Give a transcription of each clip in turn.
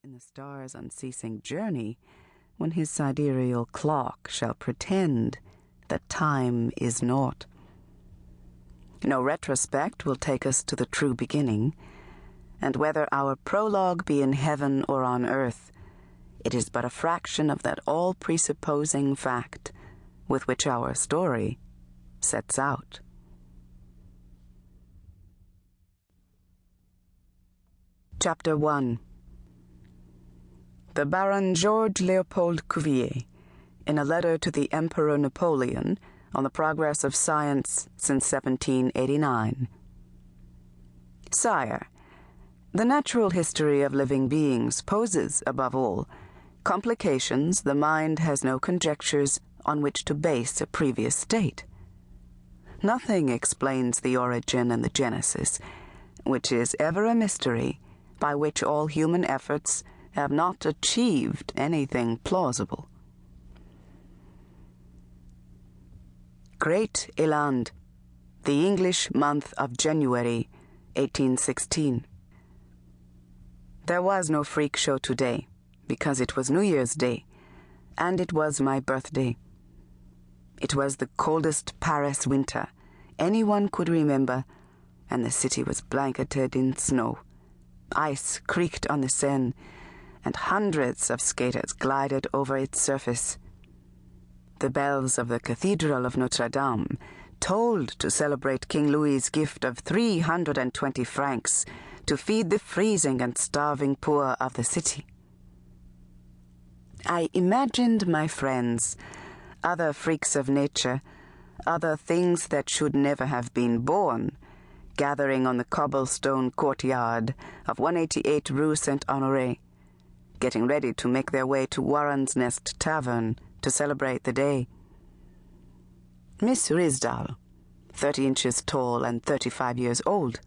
in the stars' unceasing journey, when his sidereal clock shall pretend that time is naught. No retrospect will take us to the true beginning, and whether our prologue be in heaven or on earth, it is but a fraction of that all-presupposing fact with which our story sets out. Chapter 1. The Baron Georges Leopold Cuvier, in a letter to the Emperor Napoleon on the progress of science since 1789. Sire, the natural history of living beings poses, above all, complications the mind has no conjectures on which to base a previous state. Nothing explains the origin and the genesis, which is ever a mystery, by which all human efforts have not achieved anything plausible. Great Eland, the English month of January, 1816. There was no freak show today, because it was New Year's Day, and it was my birthday. It was the coldest Paris winter anyone could remember, and the city was blanketed in snow. Ice creaked on the Seine, and hundreds of skaters glided over its surface. The bells of the Cathedral of Notre Dame tolled to celebrate King Louis's gift of 320 francs to feed the freezing and starving poor of the city. I imagined my friends, other freaks of nature, other things that should never have been born, gathering on the cobblestone courtyard of 188 Rue Saint-Honoré, getting ready to make their way to Warren's Nest Tavern to celebrate the day. Miss Risdal, 30 inches tall and 35 years old.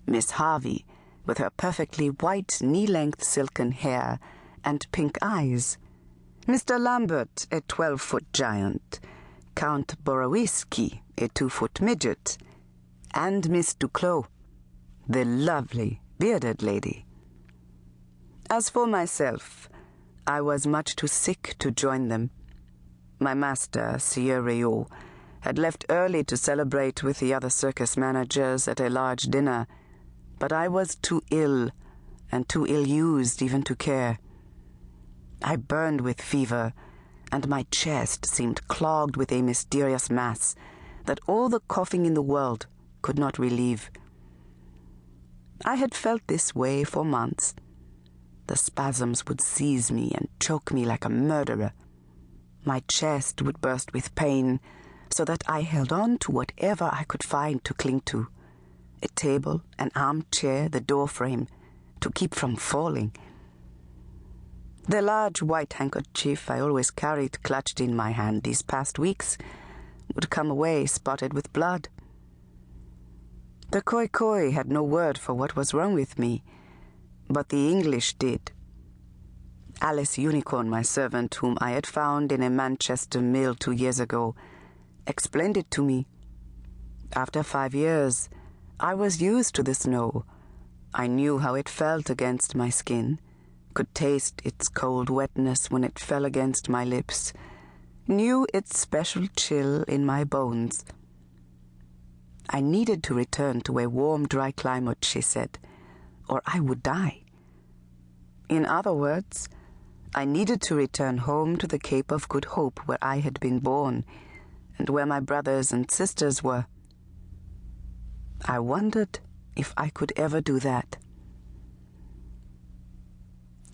Miss Harvey, with her perfectly white knee-length silken hair and pink eyes. Mr. Lambert, a 12-foot giant. Count Borowiecki, a 2-foot midget. And Miss Duclos, the lovely, bearded lady. As for myself, I was much too sick to join them. My master, Chase-Riboud, had left early to celebrate with the other circus managers at a large dinner, but I was too ill and too ill-used even to care. I burned with fever, and my chest seemed clogged with a mysterious mass that all the coughing in the world could not relieve. I had felt this way for months. The spasms would seize me and choke me like a murderer. My chest would burst with pain, so that I held on to whatever I could find to cling to. A table, an armchair, the doorframe, to keep from falling. The large white handkerchief I always carried clutched in my hand these past weeks would come away spotted with blood. The Khoi had no word for what was wrong with me, but the English did. Alice Unicorn, my servant, whom I had found in a Manchester mill 2 years ago, explained it to me. After 5 years, I was used to the snow. I knew how it felt against my skin, could taste its cold wetness when it fell against my lips, knew its special chill in my bones. I needed to return to a warm, dry climate, she said, or I would die. In other words, I needed to return home to the Cape of Good Hope where I had been born, and where my brothers and sisters were. I wondered if I could ever do that.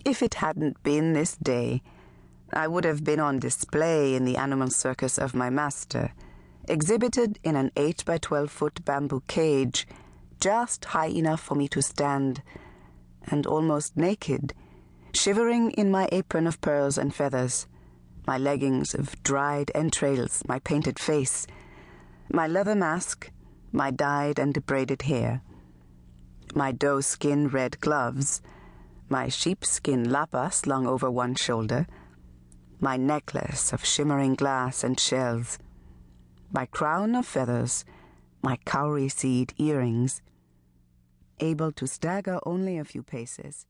If it hadn't been this day, I would have been on display in the animal circus of my master, exhibited in an 8 by 12-foot bamboo cage, just high enough for me to stand, and almost naked, shivering in my apron of pearls and feathers, my leggings of dried entrails, my painted face, my leather mask, my dyed and braided hair, my doe-skin red gloves, my sheepskin lapa slung over one shoulder, my necklace of shimmering glass and shells, my crown of feathers, my cowrie seed earrings, able to stagger only a few paces,